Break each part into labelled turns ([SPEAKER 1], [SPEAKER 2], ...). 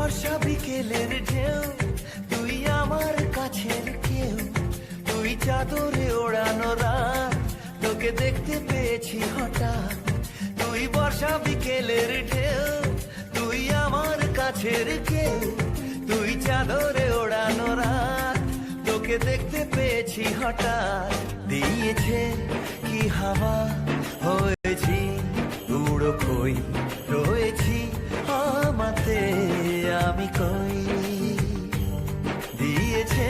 [SPEAKER 1] বর্ষা বিকেলের ঢেউ, তুই আমার কাছের কেউ, তুই চাদরে ওড়ানো রাত, তোকে দেখতে পেয়েছি হঠাৎ। তুই বর্ষা বিকেলের ঢেউ, তুই আমার কাছের কেউ, তুই চাদরে ওড়ানো রাত, তোকে দেখতে পেয়েছি হঠাৎ। দিয়েছে কি হাওয়া, হয়েছি উড়ো খই, রয়েছি আমাতে আমি কই। দিয়েছে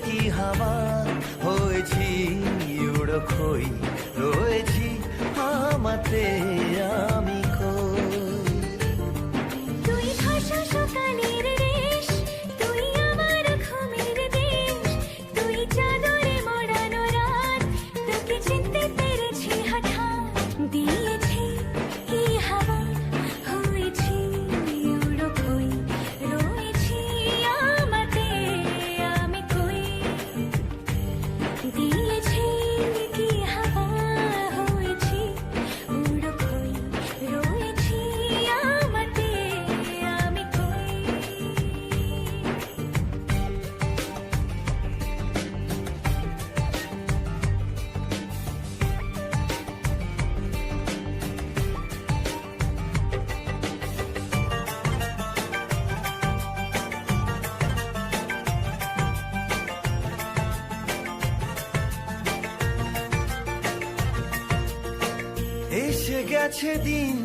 [SPEAKER 1] কি হাওয়া, হয়েছি উড়ো খই, রয়েছি আমাতে আমি কই।
[SPEAKER 2] তুই ভাষা সকালের রেশ, তুই আমার ঘুমের দেশ, তুই চাদরে মোড়ানো রাত, তোকে চিনতে পেরেছি হঠাৎ। দিয়েছি কি হাওয়া, হয়েছি উড়ো খই, রয়েছি আমাতে আমি কই। দিয়েছি কি হাওয়া, হয়েছি উড়ো খই, রয়েছি আমাতে আমি কই।
[SPEAKER 1] এসে গেছে দিন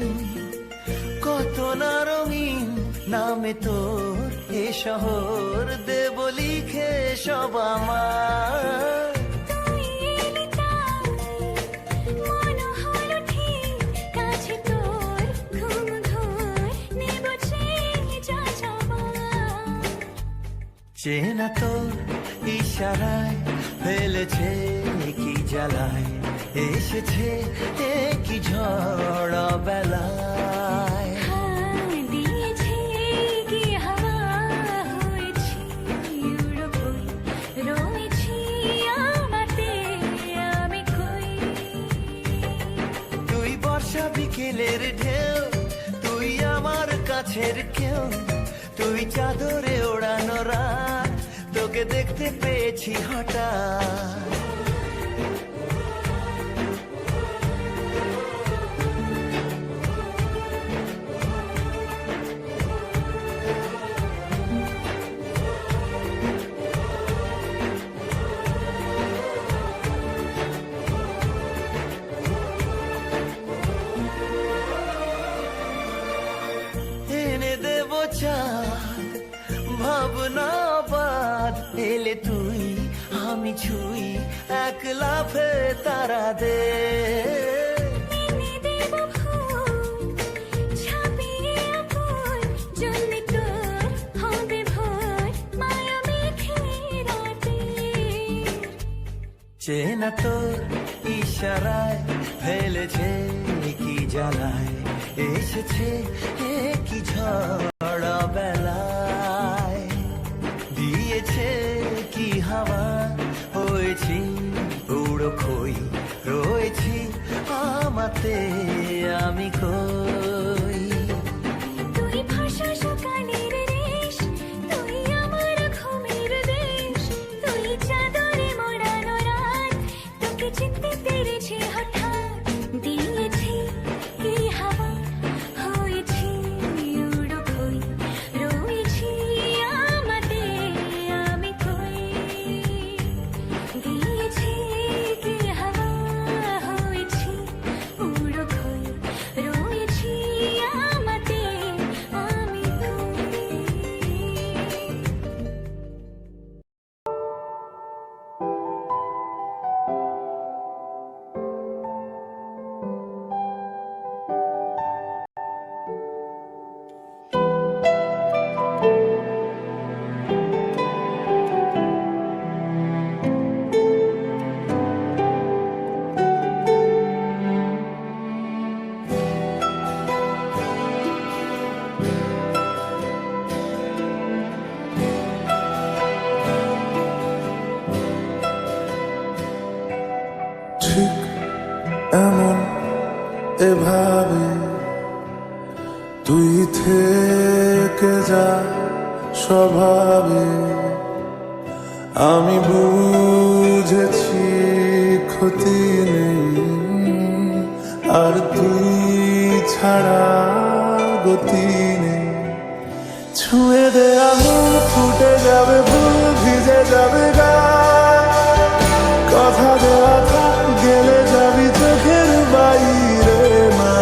[SPEAKER 1] কত না রঙিন, নামে তোর এ শহর দেব লিখে সব আমার।
[SPEAKER 2] তুই এলি তাই মন হলো ঠিক, কাছে তোর ঘুম ঘোর নেব চেয়ে যা যাবার।
[SPEAKER 1] চেনা তোর ইশারায় ফেলেছে কি জ্বালায়, এসেছে কি ঝড় বেলায়।
[SPEAKER 2] দিয়েছি কি হাওয়া, হয়েছি উড়ো খই, রয়েছি আমাতে আমি কই।
[SPEAKER 1] তুই বর্ষা বিকেলের ঢেউ, তুই আমার কাছের কেউ, তুই চাদরে ওড়ানো রাত, তোকে দেখতে পেয়েছি হঠাৎ। এনে দেব চাঁদ ভাবনা বাদ, এলে তুই আমি ছুই এক লাফে তারা দে।
[SPEAKER 2] এনে দেব ফুল, ছাপিয়ে ফুল, জন্মে তোর হবে ভোর, মায়া মেঘে রাতে।
[SPEAKER 1] চেনা তোর ইশারায় ফেলেছে কি জ্বালায়, এসেছে কি ঝড় বেলায়। দিয়েছে কি হাওয়া, হয়েছি উড়ো খই, রয়েছি আমাতে আমি কই।
[SPEAKER 2] তুই ভাষা সকালের রেশ, তুই আমার ঘুমের দেশ, তুই চাদরে মোড়ানো রাত, তোকে চিনতে পেরেছি হঠাৎ। দিয়েছি কি হাওয়া, হয়েছি উড়ো খই, রয়েছি আমাতে আমি কই। দিয়েছি কি হাওয়া, হয়েছি উড়ো খই, রয়েছি আমাতে আমি কই।
[SPEAKER 3] ঠিক এমন এভাবে তুই থেকে যা। স্বভাবে আমি বুঝেছি ক্ষতি নেই, আর তুই ছাড়া গতি নেই। ছুঁয়ে দে আঙুল, ফুটে যাবে ফুল, ভিজে যাবে গা, কথা দেওয়া থাক, গেলে যাবি চোখের বাইরে না।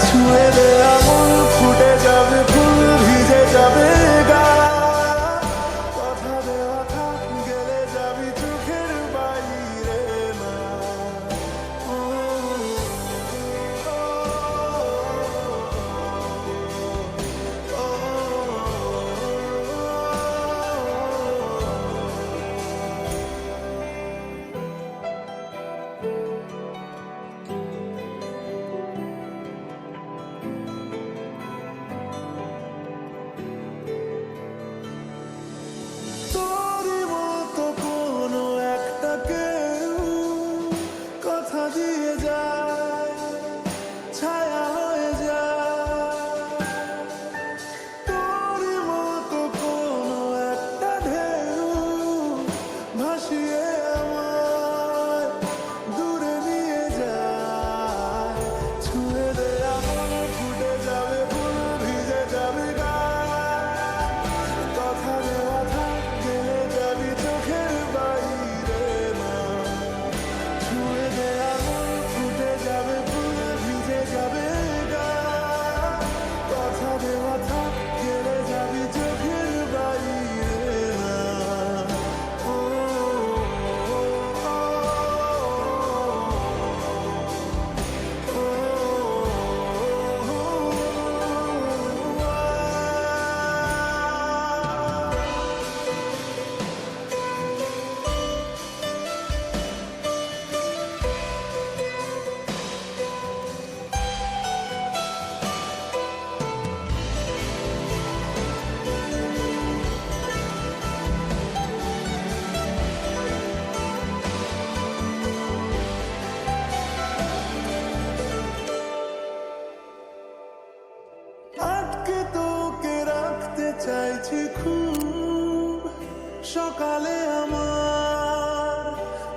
[SPEAKER 3] ছুঁয়ে দে আঙুল, ফুটে যাবে ফুল, ভিজে যাবে গা, কথা দেওয়া থাক, গেলে যাবি চোখের বাইরে না। তোরই মতো কোনো একটা কেউ কথা দিয়ে যায়, ছায়া হয়ে যায়। তোরই মতো কোনো একটা ঢেউ ভাসিয়ে আমায় দূরে নিয়ে যায়। ছুঁয়ে দে আঙুল, ফুটে যাবে ফুল, ভিজে যাবে গা, কথা দেওয়া থাক, গেলে যাবি চোখের বাইরে না। ছুঁয়ে দে আঙুল, ফুটে যাবে ফুল, ভিজে যাবে গা, কথা দেওয়া থাক, গেলে যাবি চোখের বাইরে না। ও, আটকে তোকে রাখতে চাইছি খুব, সকালে আমার,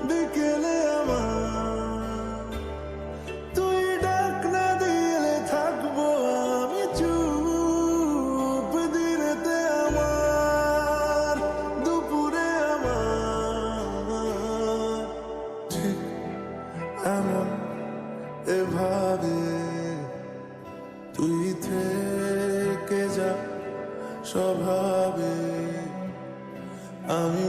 [SPEAKER 3] বিকেলে আমার। তুই ডাক না দিলে থাকবো আমি চুপ, দিনেতে আমার, দুপুরে আমার। ঠিক এমন এভাবে তুই থেকে যা স্বভাবে, আমি